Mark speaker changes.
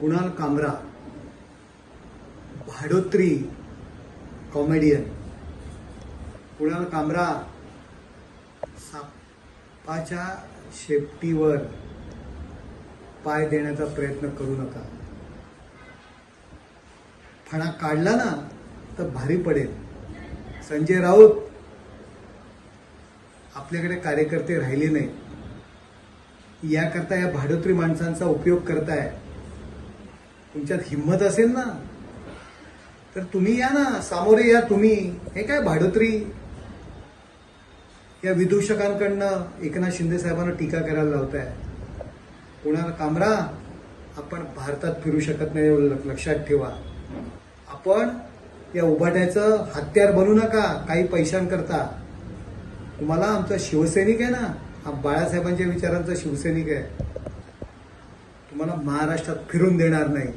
Speaker 1: कुणाल कामरा, भाडोत्री कॉमेडियन. कुणाल कामरा, सापाच्या शेपटीवर पाय देण्याचा प्रयत्न करू नका. फणा काढला ना तर भारी पडेल. संजय राऊत, आपल्याकडे कार्यकर्ते राहिले नाहीत, याकरता या भाडोत्री माणसांचा उपयोग करताय. तुमच्यात हिंमत असेल ना तर तुम्ही या ना, सामोरे या तुम्ही. हे काय भाडोत्री, या विदूषकांकडनं एकनाथ शिंदे साहेबांना टीका करायला लावताय. कुणाल कामरा, आपण भारतात फिरू शकत नाही एवढं लक्षात ठेवा. आपण या उभाट्याचं हत्यार बनू नका काही पैशांकरता. तुम्हाला आमचा शिवसैनिक आहे ना, हा बाळासाहेबांच्या विचारांचा शिवसैनिक आहे. तुम्हाला महाराष्ट्रात फिरून देणार नाही.